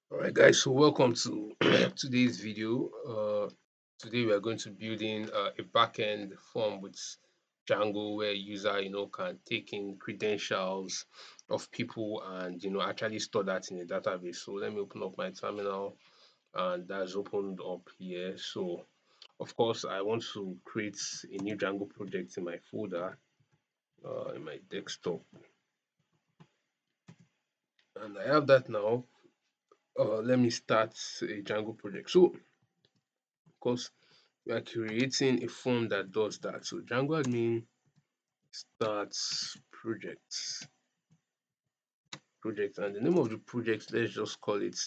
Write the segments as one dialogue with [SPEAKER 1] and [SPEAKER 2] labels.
[SPEAKER 1] All right, guys. So welcome to today's video. Today we are going to building a backend form with Django, where user can take in credentials of people and actually store that in a database. So let me open up my terminal, and that's opened up here. So of course I want to create a new Django project in my folder, in my desktop, and I have that now. Let me start a Django project. So of course we are creating a form that does that. So Django admin starts project, and the name of the project, let's just call it,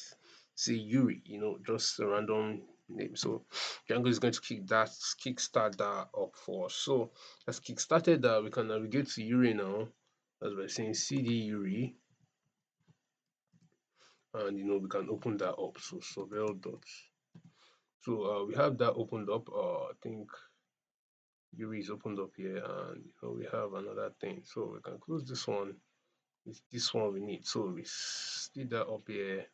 [SPEAKER 1] say, Yuri. Just a random name. So Django is going to kickstart that up for us. So as kickstarted that, we can navigate to Yuri now, as by saying cd Yuri, and we can open that up. So Sobel dot. So we have that opened up. I think Yuri is opened up here, and we have another thing. So we can close this one. It's this one we need. So we split that up here,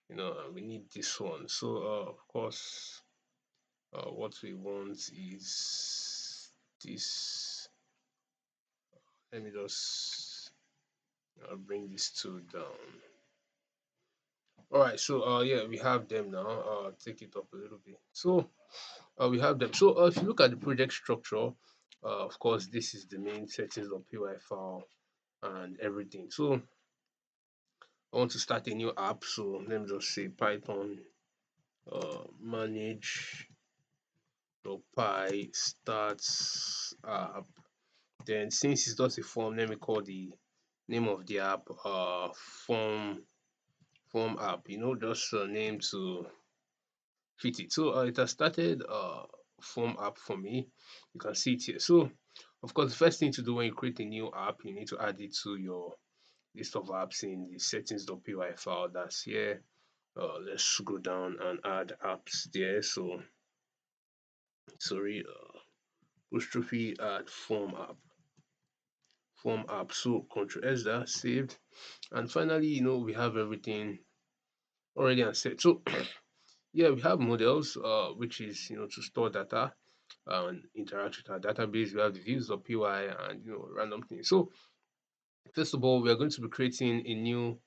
[SPEAKER 1] and we need this one. So of course, what we want is this. Let me just bring these two down. All right. So yeah, we have them now. Take it up a little bit. So we have them. So if you look at the project structure, of course, this is the main settings.py file and everything. So I want to start a new app. So let me just say Python manage py starts app. Then since it's just a form, let me call the name of the app form app. Just a name to fit it. So it has started form app for me. You can see it here. So of course, the first thing to do when you create a new app, you need to add it to your list of apps in the settings.py file that's here. Let's go down and add apps there. So sorry, apostrophe add form app. So Control S that saved, and finally, we have everything already and set. So yeah, we have models, which is to store data and interact with our database. We have the views.py and random things. So first of all, we are going to be creating a new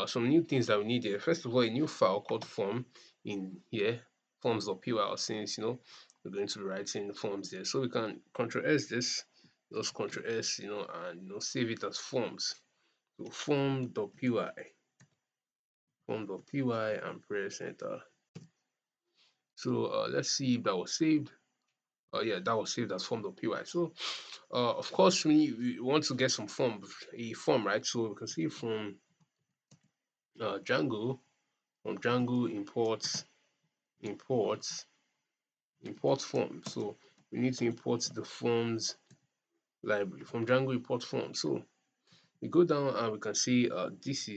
[SPEAKER 1] some new things that we need here. First of all, a new file called form in here, forms.py, since we're going to be writing forms there. So we can Control S this, just Control S, and save it as forms. So form.py, and press enter. So let's see if that was saved. Yeah, that was saved as form.py. So of course we want to get a form, right? So we can see Django, from Django imports import form. So we need to import the forms library from Django import form. So we go down and we can see this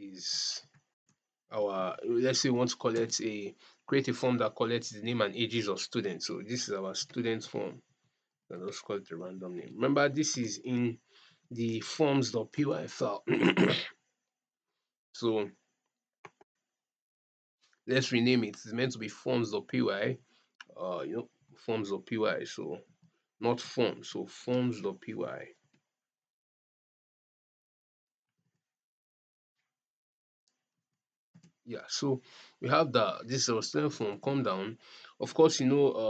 [SPEAKER 1] is our, let's say we want to create a form that collects the name and ages of students. So this is our student form. And let's call it a random name. Remember, this is in the forms.py file. So let's rename it. It's meant to be forms.py. Forms.py. So not form. So forms.py. Yeah. So we have this is our student form. Come down. Of course,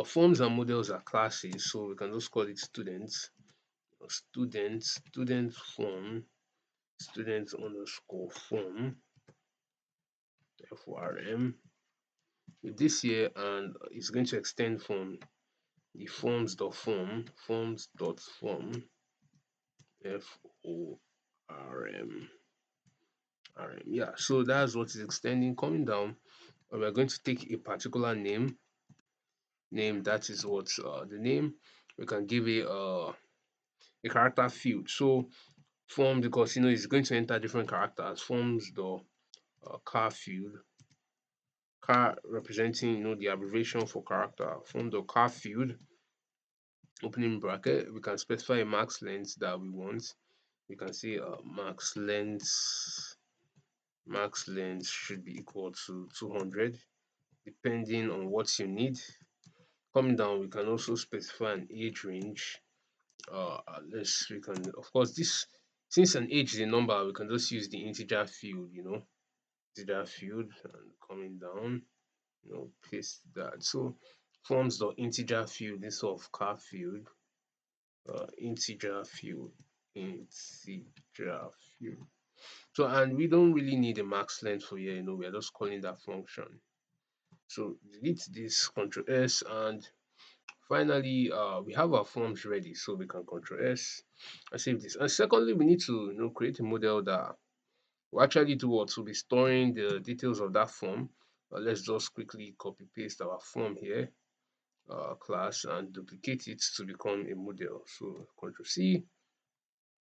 [SPEAKER 1] forms and models are classes. So we can just call it students. Student form. Student underscore form. FORM. With this here, and it's going to extend from the forms.form, FORM. Yeah, so that's what is extending. Coming down, we're going to take a particular name that is what the name. We can give a character field. So form, because it's going to enter different characters. Forms the car field, car representing the abbreviation for character. Form the car field, opening bracket. We can specify a max length that we want. we can say max length should be equal to 200 depending on what you need. Coming down, we can also specify an age range. Let's we can of course this since an age is a number, we can just use the integer field, integer field, and coming down, paste that. So forms the integer field instead of char field, integer field, integer field. So and we don't really need a max length for here, we are just calling that function. So delete this, Control S, and finally we have our forms ready. So we can Control S and save this. And secondly, we need to create a model that will actually do what will be storing the details of that form. Let's just quickly copy paste our form here, class, and duplicate it to become a model. So Control C,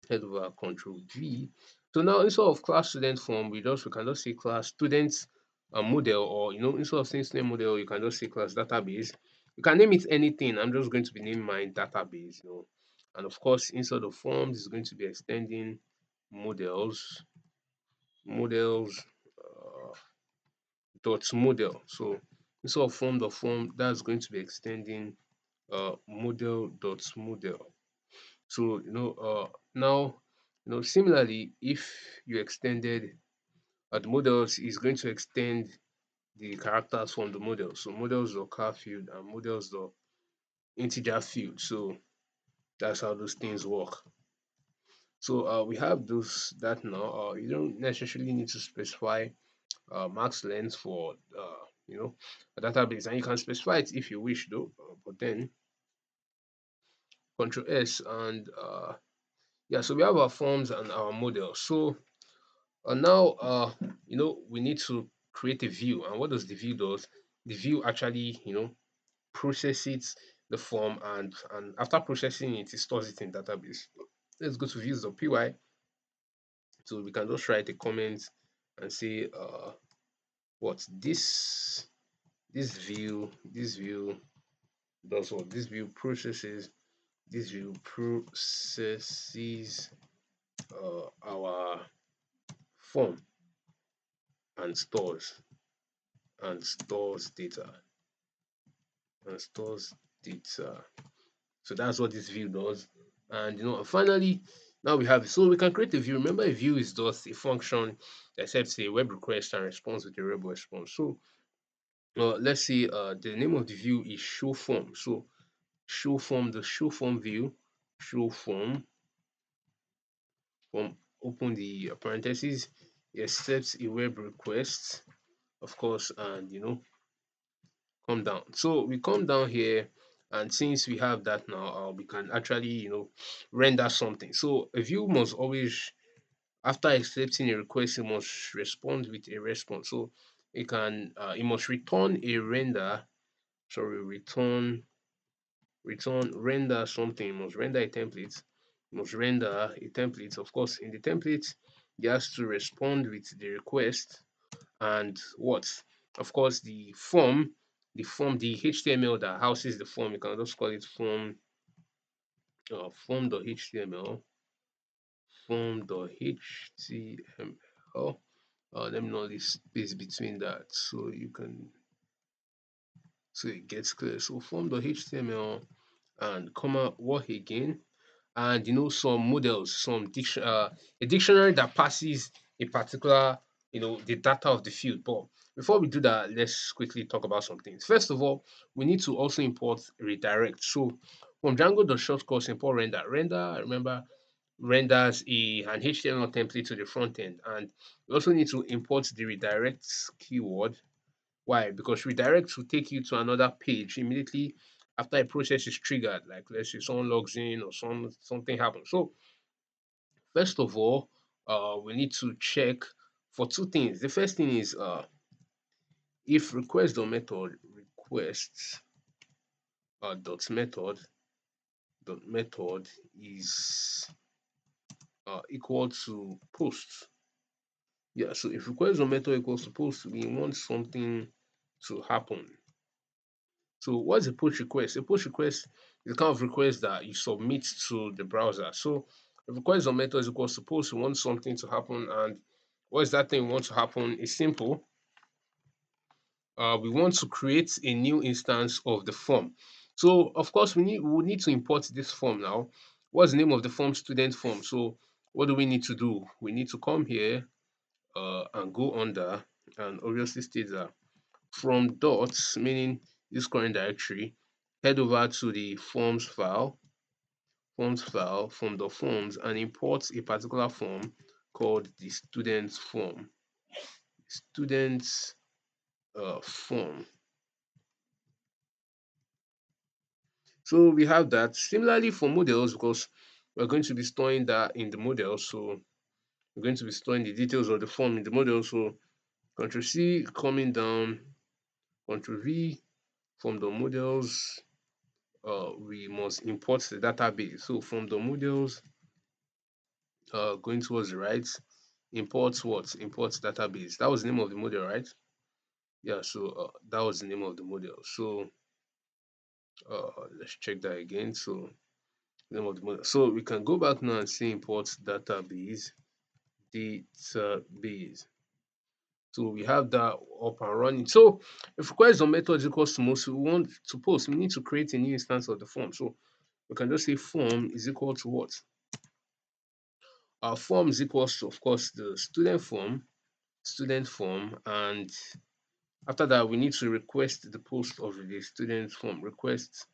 [SPEAKER 1] head over, Control V. So now instead of class student form, we can just say class student model, or instead of saying student model, you can just say class database. You can name it anything. I'm just going to be naming my database, and of course inside the forms is going to be extending models dot model. So instead of form, that's going to be extending model dot model. So now similarly, if you extended the models, is going to extend the characters from the model. So models dot char field and models dot integer field. So that's how those things work. So we have those that now. You don't necessarily need to specify max length for a database, and you can specify it if you wish though. But then Control S, and yeah, so we have our forms and our models. So now we need to create a view. And what does the view does? The view actually processes the form, and after processing it, it stores it in database. Let's go to views.py. So we can just write a comment and say what this view does, what this view processes our form and stores data and stores data. So that's what this view does. And finally, now we have it. So we can create a view. Remember, a view is just a function that accepts a web request and responds with a rebel response. So let's say the name of the view is show form. So show form, the show form view, show form, open the parentheses, it accepts a web request, of course, and come down. So we come down here, and since we have that now, we can actually render something. So a view must always, after accepting a request, it must respond with a response. So it must return a render, sorry, return render something. It must render a template. It must render a template. Of course, in the template, it has to respond with the request, and what, of course, the HTML that houses the form, you can just call it form.html, form.html. Let me know the space between that so you can, so it gets clear. So form.html and comma what again, and some models, a dictionary that passes a particular, the data of the field. But before we do that, let's quickly talk about some things. First of all, we need to also import redirect. So from Django.shortcuts, import render, remember, renders an HTML template to the front end, and we also need to import the redirect keyword. Why? Because redirect will take you to another page immediately after a process is triggered. Like let's say someone logs in or something happens. So first of all, we need to check for two things. The first thing is if requests dot method is equal to post. Yeah, so if request dot method equals to post, we want something to happen. So what's a push request? A push request is the kind of request that you submit to the browser. So If request or method is equals to post, we want something to happen, and what is that thing we want to happen? Is simple. We want to create a new instance of the form. So of course we will need to import this form now. What's the name of the form? Student form. So what do we need to do? We need to come here and go under, and obviously state that from dots, meaning this current directory, head over to the forms file from the forms, and import a particular form called the students form. Students form. So we have that. Similarly for models, because we're going to be storing that in the model, so we're going to be storing the details of the form in the model. So Control C coming down, Control V from the models. We must import the database. So from the models, going towards the right, import what? Import database. That was the name of the model, right? Yeah. So that was the name of the model. So let's check that again. So name of the model. So we can go back now and say import database. So we have that up and running. So if requires some method is equals to most, we want to post, we need to create a new instance of the form. So we can just say form is equal to what? Our form is equals to, of course, the student form, and after that we need to request the post of the student form. Request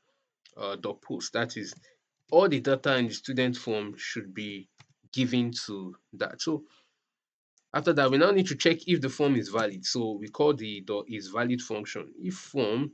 [SPEAKER 1] dot post. That is, all the data in the student form should be given to that. So after that, we now need to check if the form is valid. So we call the dot is valid function. If form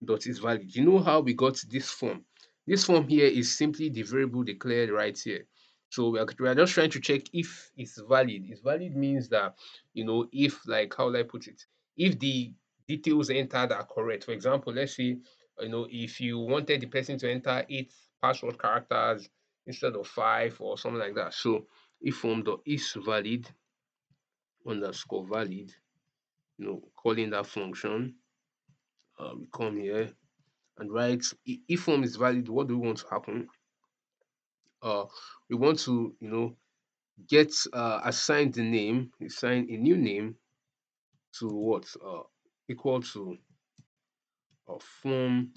[SPEAKER 1] dot is valid, you know how we got this form. This form here is simply the variable declared right here. So we are just trying to check if it's valid. It's valid means that, if, like, how will I put it? If the details entered are correct. For example, let's say, if you wanted the person to enter 8 password characters instead of 5 or something like that. So if form dot is valid underscore valid, calling that function, we come here and write if form is valid, what do we want to happen? We want to, get assign the name, assign a new name to what? Equal to form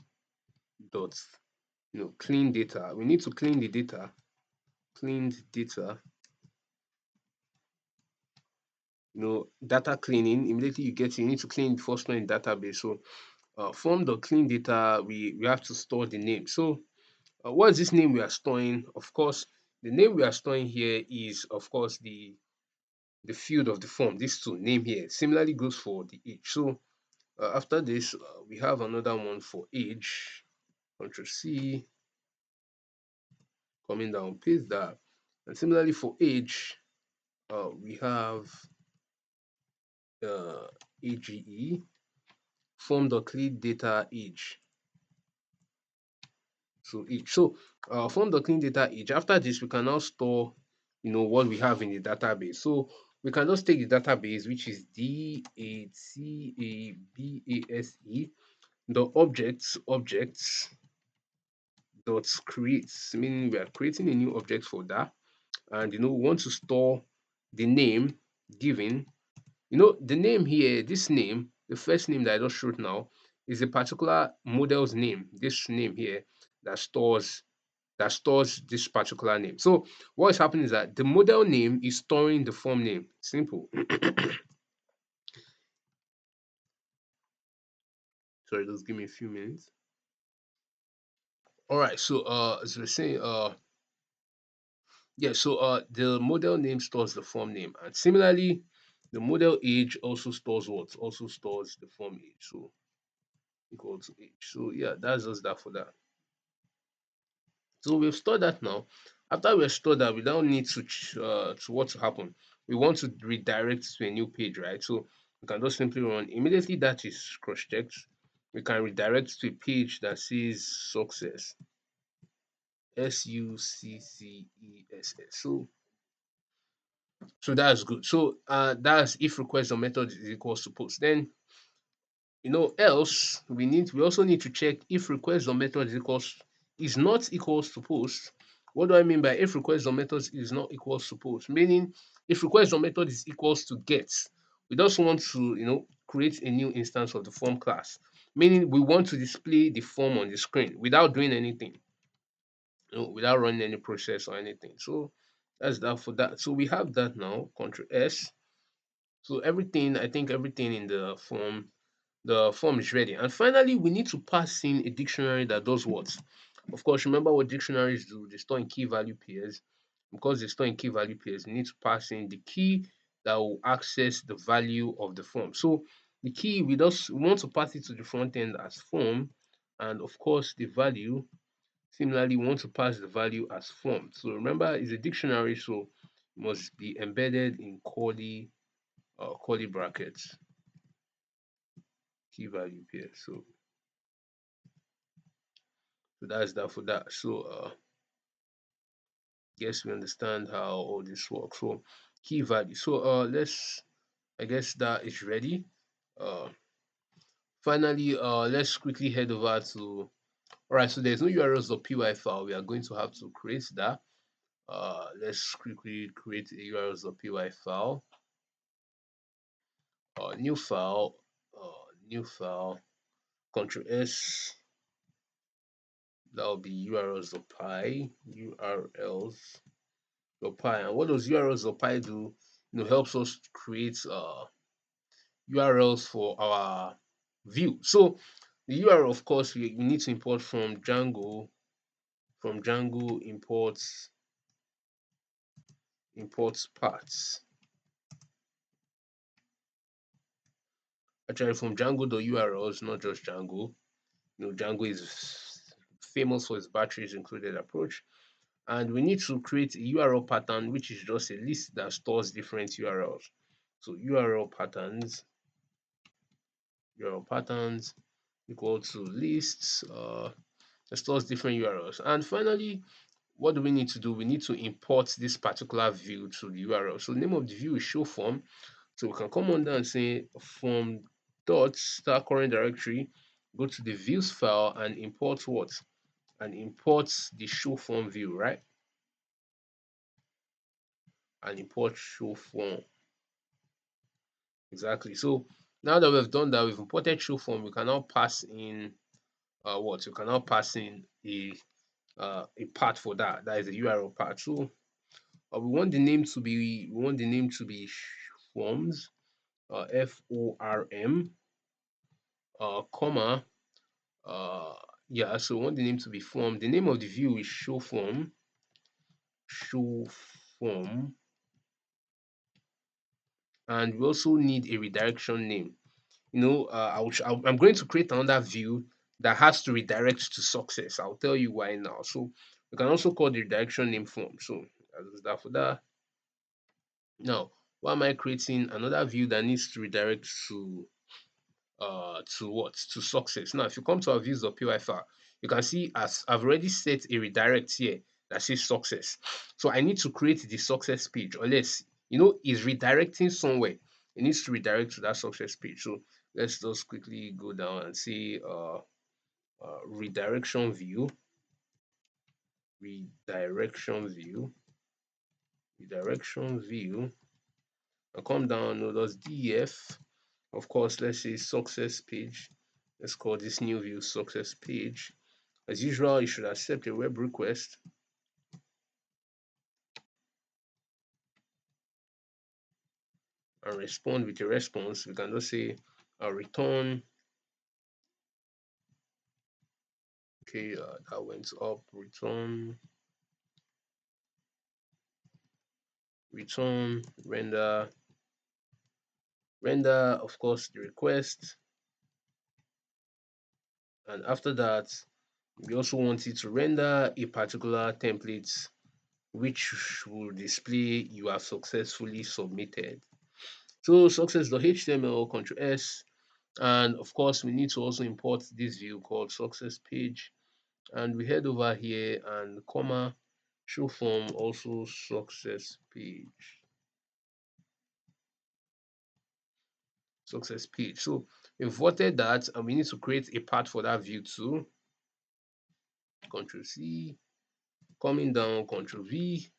[SPEAKER 1] dot, clean data. We need to clean the data, cleaned data, data cleaning. Immediately you get it, you need to clean the first one in database. So form dot clean data, we have to store the name. So what is this name we are storing? Of course, the name we are storing here is, of course, the field of the form. This two name here similarly goes for the age. So after this, we have another one for age. Control C, coming down, paste that. And similarly for age, we have AGE, form.clean data age. So age. So form.clean data age. After this, we can now store, what we have in the database. So we can just take the database, which is DATABASE, the objects dot create, meaning we are creating a new object for that, and we want to store the name given. The name here, this name, the first name that I just wrote now, is a particular model's name. This name here that stores this particular name. So what is happening is that the model name is storing the form name. Simple. Sorry, just give me a few minutes. All right. So as we're saying, yeah. So the model name stores the form name, and similarly, the model age also stores what? Also stores the form age. So equal to age. So yeah, that's just that for that. So we've stored that now. After we've stored that, we now need to what to happen. We want to redirect to a new page, right? So we can just simply run immediately that is cross-checked. We can redirect to a page that says success. Success. So that's good. So that's if request or method is equals to post. Then else we also need to check if request or method is not equals to post. What do I mean by if request on method is not equals to post? Meaning if request on method is equals to get, we just want to, create a new instance of the form class. Meaning we want to display the form on the screen without doing anything, without running any process or anything. So that's that for that. So we have that now, Control S. So everything, I think everything in the form is ready. And finally, we need to pass in a dictionary that does what? Of course, remember what dictionaries do. They store in key value pairs. Because they store in key value pairs, we need to pass in the key that will access the value of the form. So the key, we want to pass it to the front end as form. And of course, the value, similarly, we want to pass the value as form. So remember, it's a dictionary, so it must be embedded in curly brackets, key value pair. So that's that for that. So guess we understand how all this works. So key value. So let's, I guess that is ready. Uh Finally, let's quickly head over to, all right, so there's no urls.py file. We are going to have to create that. Let's quickly create a urls.py file. New file, new file, Control S. That will be urls.py, urls.py. And what does urls.py do? Helps us create URLs for our view. So the URL, of course, we need to import from Django. From Django imports parts. Actually, from Django.urls, not just Django. Django is famous for its batteries included approach. And we need to create a URL pattern, which is just a list that stores different URLs. So URL patterns equal to lists that stores different URLs. And finally, what do we need to do? We need to import this particular view to the URL. So the name of the view is show form. So we can come on down and say form dot start current directory, go to the views file and import what? And import the show form view, right? And import show form. Exactly. So now that we've done that, we've imported show form, we can now pass in what? We can now pass in a path for that. That is a URL path. So we want the name to be forms, FORM, comma, uh, yeah. So we want the name to be form. The name of the view is show form, and we also need a redirection name. I'm going to create another view that has to redirect to success. I'll tell you why now. So we can also call the redirection name form. So that's that for that. Now, why am I creating another view that needs to redirect to what? To success. Now, if you come to our views.py file, you can see as I've already set a redirect here that says success. So I need to create the success page, unless it's redirecting somewhere. It needs to redirect to that success page. So let's just quickly go down and see redirection view, redirection view, redirection view. I come down, notice def. Of course, let's say success page. Let's call this new view success page. As usual, you should accept a web request and respond with a response. We can just say return. Okay, that went up. Return, render, of course, the request. And after that, we also want it to render a particular template which will display you have successfully submitted. So success.html, Ctrl S, and of course we need to also import this view called success page, and we head over here and comma show form also success page. So we imported that, and we need to create a path for that view too. Ctrl C, Coming down, Control V.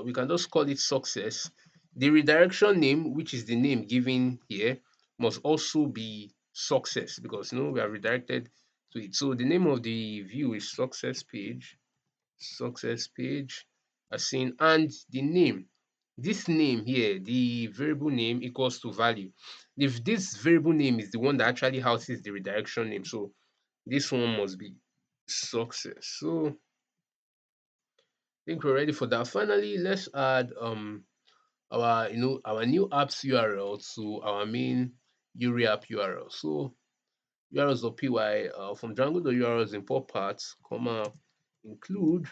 [SPEAKER 1] We can just call it success. The redirection name, which is the name given here, must also be success because we are redirected to it. So the name of the view is success page, as seen, and the name. This name here, the variable name equals to value. If this variable name is the one that actually houses the redirection name, so this one must be success. So I think we're ready for that. Finally, let's add our new app's URL to our main URI app URL. So urls.py from Django.urls import paths, comma, include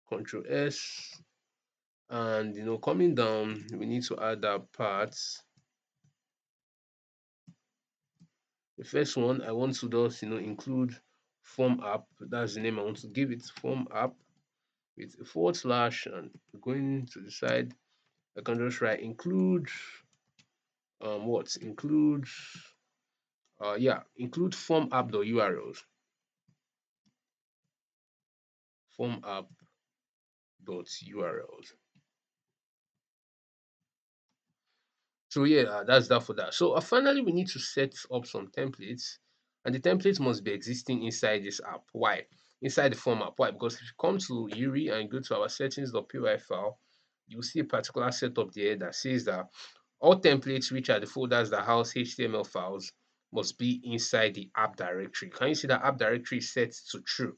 [SPEAKER 1] Control S, and coming down, we need to add that path. The first one I want to just include form app. That's the name I want to give it, form app, with a forward slash, and going to the side I can just write include what include include form app.urls, form app.urls. So yeah, that's that for that. So finally, we need to set up some templates, and the templates must be existing inside this app. Why? Inside the form app. Why? Because if you come to URI and go to our settings.py file, you will see a particular setup there that says that all templates, which are the folders that house HTML files, must be inside the app directory. Can you see that app directory is set to true?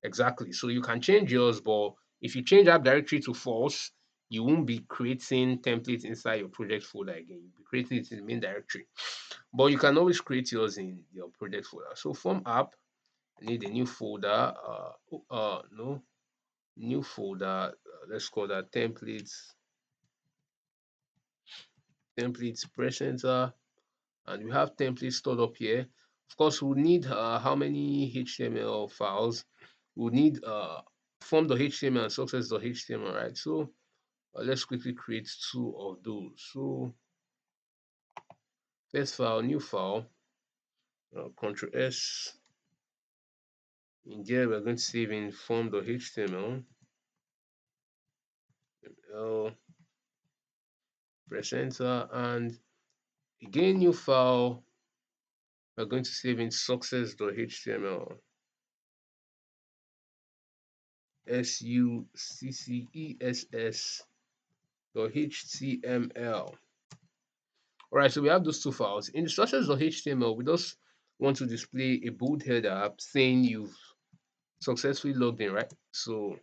[SPEAKER 1] Exactly. So you can change yours, but if you change app directory to false, you won't be creating templates inside your project folder again. You'll be creating it in the main directory. But you can always create yours in your project folder. So from app, I need a new folder. No, new folder. Let's call that templates, press enter, and we have templates stored up here. Of course, we'll need how many HTML files? We'll need form.html and success.html, right? So let's quickly create two of those. So first file, new file, Control S. In there, we're going to save in form.html. Press enter, and again, new file. We're going to save in success.html. success.html. All right, so we have those two files. In the success.html, we just want to display a bold header saying you've successfully logged in, right? So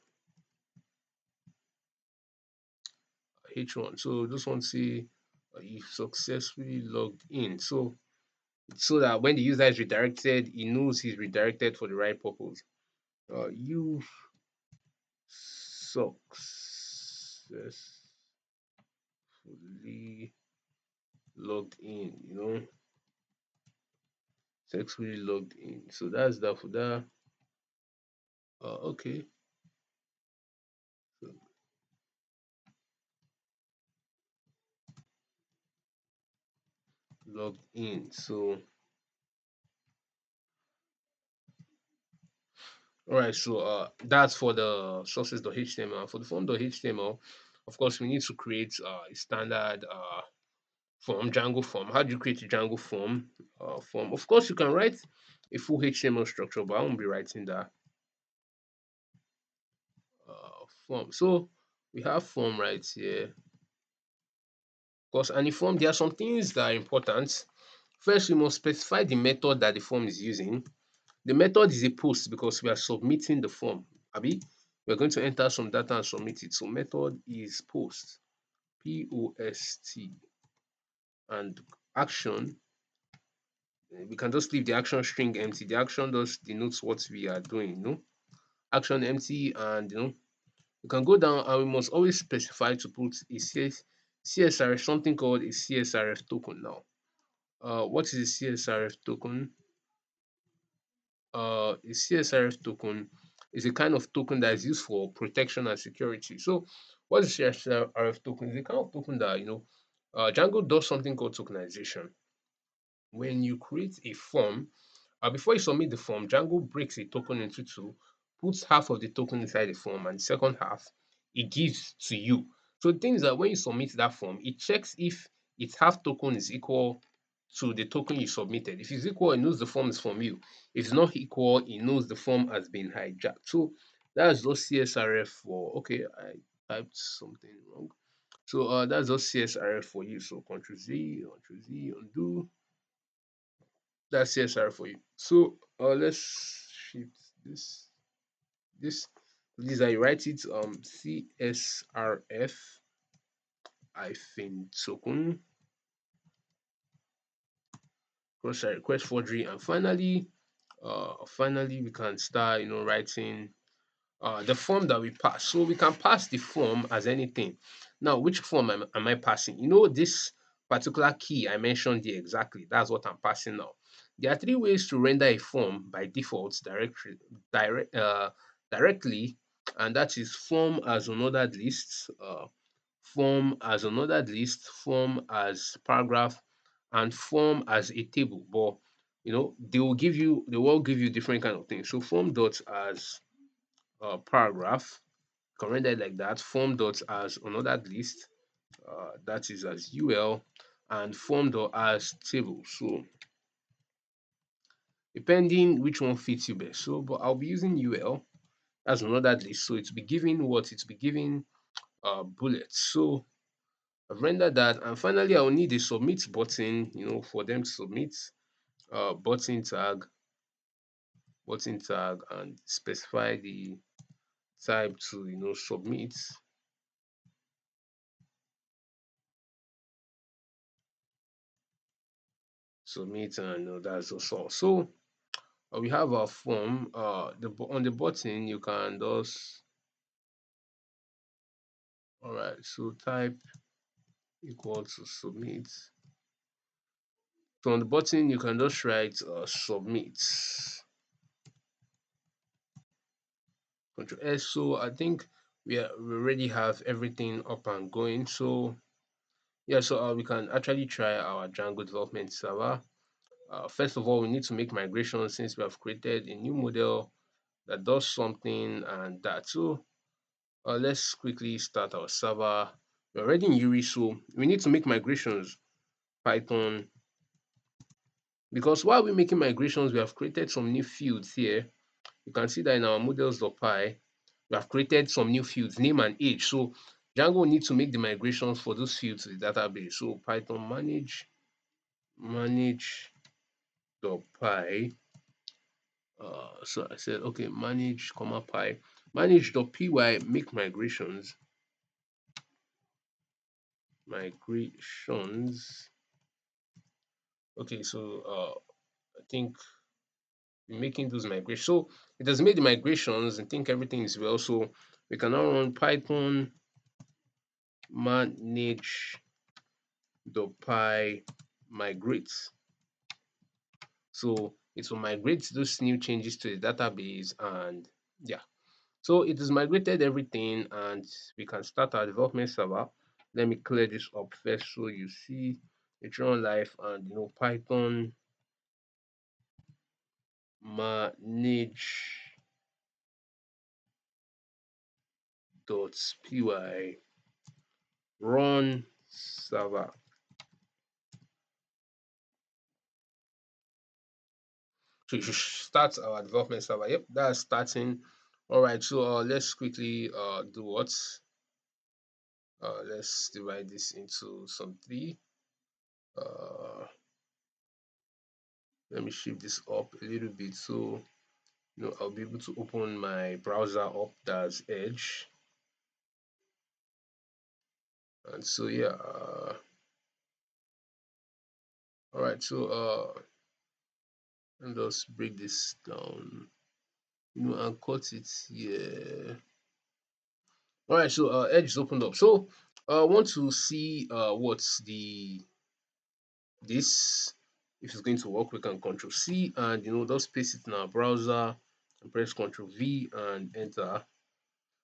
[SPEAKER 1] H1. So just want to say you've successfully logged in. So that when the user is redirected, he knows he's redirected for the right purpose. You've successfully logged in, successfully logged in. So that's that for that. Okay. So logged in. So all right, so that's for the sources.html. For the form.html, of course, we need to create a standard form, Django form. How do you create a Django form? Form. Of course, you can write a full HTML structure, but I won't be writing that form. So we have form right here. Of course, and the form, there are some things that are important. First, we must specify the method that the form is using. The method is a post because we are submitting the form. Abi, we're going to enter some data and submit it. So method is post, P-O-S-T, and action. We can just leave the action string empty. The action just denotes what we are doing, action empty, and we can go down, and we must always specify to put a CSRF, something called a CSRF token. Now, what is a CSRF token? A CSRF token is a kind of token that is used for protection and security. So what is CSRF token? It's a kind of token that Django does something called tokenization. When you create a form, before you submit the form, Django breaks a token into two, puts half of the token inside the form and the second half it gives to you. So the thing is that when you submit that form, it checks if its half token is equal to the token you submitted. If it's equal, it knows the form is from you. If it's not equal, it knows the form has been hijacked. So that's just CSRF for, okay, I typed something wrong. So that's just CSRF for you. So Control Z, undo. That's CSRF for you. So let's shift this this I write it CSRF hyphen token cross request forgery, and finally we can start writing the form that we pass. So we can pass the form as anything. Now, which form am I passing? This particular key I mentioned here exactly. That's what I'm passing now. There are three ways to render a form by default directly, and that is form as unordered list, form as unordered list, form as paragraph, and form as a table. But they will give you different kind of things. So form dot as paragraph, can render it like that. Form dot as unordered list, that is as UL, and form dot as table. So depending which one fits you best. So, but I'll be using UL as unordered list. So it's be giving what? It's be giving bullets. So I've rendered that, and finally I'll need a submit button, for them to submit. Button tag, and specify the type to submit, and that's also all. So we have our form. On the button you can just, all right. So type equal to submit. So on the button you can just write submit. Control S. So I think we already have everything up and going. So yeah, so we can actually try our Django development server. First of all, we need to make migration since we have created a new model that does something and that. So let's quickly start our server. We're already in URI, so we need to make migrations. Python, because while we're making migrations, we have created some new fields here. You can see that in our models.py, we have created some new fields, name and age. So Django needs to make the migrations for those fields to the database. So Python manage.py. So I said, okay, manage, py, manage.py, make migrations. Okay, so I think making those migrations. So it has made the migrations and think everything is well. So we can now run Python manage.py migrate. So it will migrate those new changes to the database, and yeah. So it has migrated everything, and we can start our development server. Let me clear this up first so you see it run live, and Python manage.py run server. So you should start our development server. Yep, that's starting. All right, so let's quickly do what? Let's divide this into some three. Let me shift this up a little bit so I'll be able to open my browser up. That's Edge, and so yeah. All right, so let us break this down, and cut it here. All right, so Edge is opened up. So I want to see what's this. If it's going to work, we can Control C and just paste it in our browser and press Control V and enter.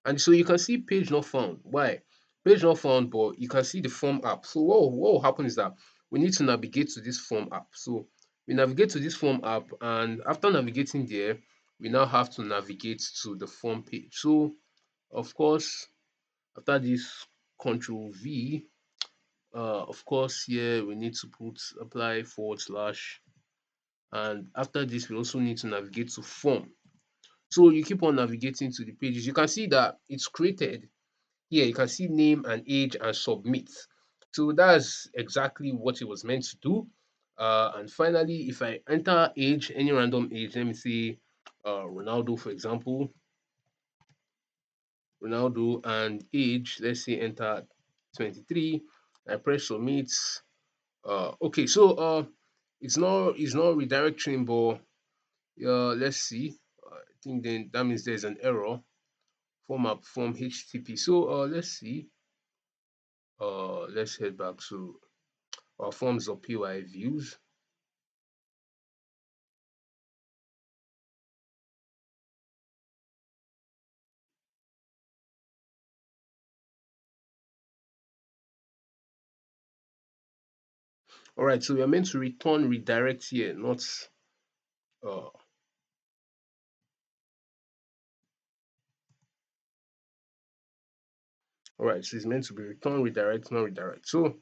[SPEAKER 1] And so you can see page not found. Why? Page not found, but you can see the form app. So what will happen is that we need to navigate to this form app. So we navigate to this form app, and after navigating there, we now have to navigate to the form page. So of course, after this control V, of course here we need to put apply forward slash, and after this we also need to navigate to form. So you keep on navigating to the pages. You can see that it's created. Here you can see name and age and submit. So that's exactly what it was meant to do. And finally, if I enter age, any random age, let me see Ronaldo, for example, Ronaldo, and age, let's say enter 23. I press submit. Okay, so it's not redirecting, but let's see. I think then that means there's an error. Form up from HTTP. So let's see. Let's head back to our forms of PY views. All right, so we are meant to return redirect here, not uh all right, so it's meant to be return redirect, not redirect. So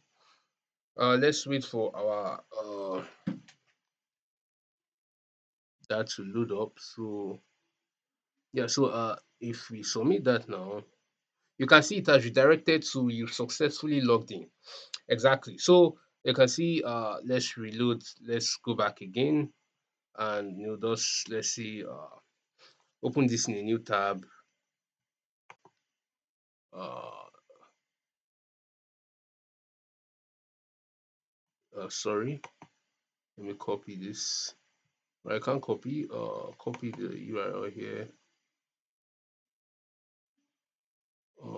[SPEAKER 1] let's wait for our that to load up. So yeah, so if we submit that now, you can see it has redirected to you successfully logged in. Exactly. So you can see let's reload, let's go back again, and just let's see open this in a new tab. uh, Sorry, let me copy this. I can't copy the URL here.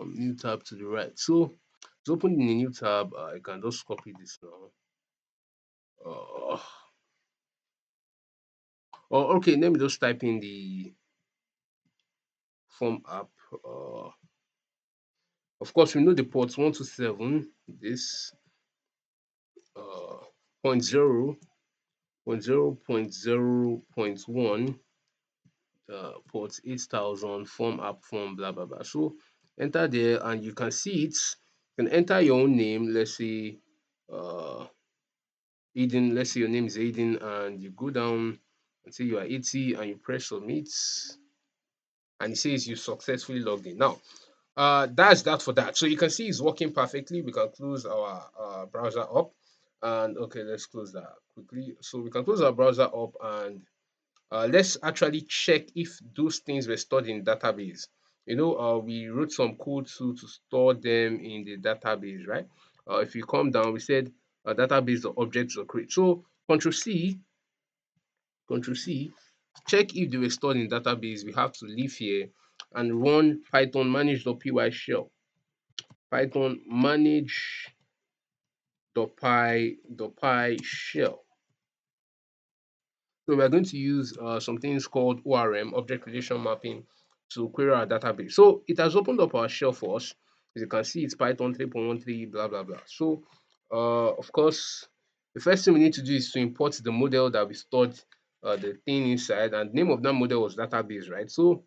[SPEAKER 1] New tab to the right. So to open in a new tab, I can just copy this now. Uh, okay, let me just type in the form app. Of course, we know the port 127. This uh, point zero, point zero, point zero, point one, port 8000, form app, form, blah blah blah. So enter there, and you can see it. You can enter your own name. Let's say uh Aiden, let's say your name is Aiden, and you go down and say you are 80 and you press submit, and it says you successfully logged in. Now, that's that for that. So you can see it's working perfectly. We can close our browser up, and okay, let's close that quickly. So we can close our browser up, and let's actually check if those things were stored in database. We wrote some code to store them in the database, right? If you come down, we said database the objects were created. So Control C, check if they were stored in database. We have to leave here and run Python manage.py shell. Python manage.py shell. So we are going to use some things called ORM, object relation mapping, to query our database. So it has opened up our shell for us. As you can see, it's Python 3.13, blah, blah, blah. So, of course, the first thing we need to do is to import the model that we stored the thing inside. And the name of that model was database, right? So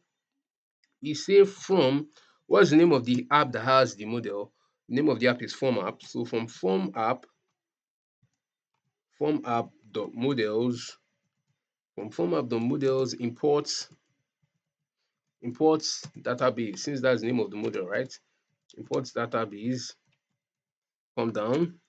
[SPEAKER 1] we say from, what's the name of the app that has the model? The name of the app is form app. So from form app dot models, from form app dot models, import database, since that's the name of the model, right? Import database, come down,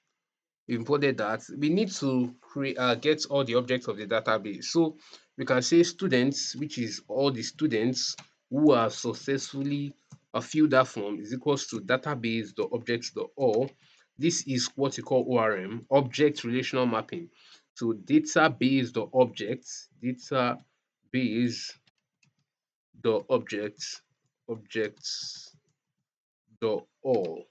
[SPEAKER 1] we imported that. We need to create get all the objects of the database. So we can say students, which is all the students who have successfully filled that form, is equals to database the objects the all. This is what we call ORM, object relational mapping. So database the objects, database the objects the all.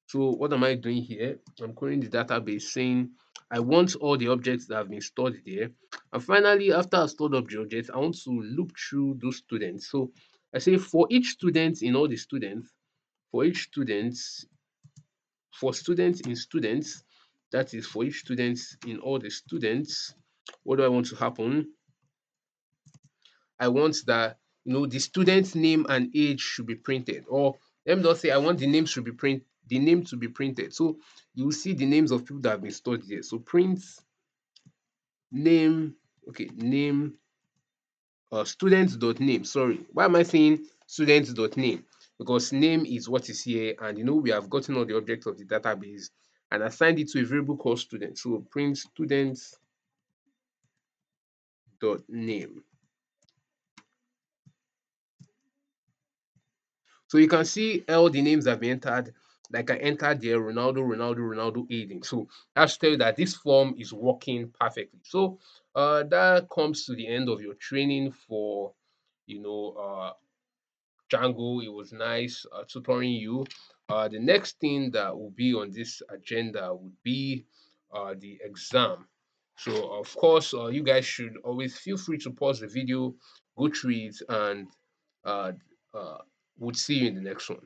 [SPEAKER 1] So what am I doing here? I'm querying the database saying I want all the objects that have been stored there. And finally, after I've stored up the objects, I want to loop through those students. So I say for each student in all the students, for each student, for students in students, that is for each student in all the students, what do I want to happen? I want that the student's name and age should be printed, or let me just say I want the name to be printed. So you will see the names of people that have been stored here. So print name, okay, name, student.name. Sorry, why am I saying student.name? Because name is what is here, and we have gotten all the objects of the database and assigned it to a variable called student. So print student.name. So you can see all the names that have been entered. Like I entered there, Ronaldo, Aiden. So that's to tell you that this form is working perfectly. So that comes to the end of your training for Django. It was nice tutoring you. The next thing that will be on this agenda would be the exam. So, of course, you guys should always feel free to pause the video, go through it, and uh, uh, we'll see you in the next one.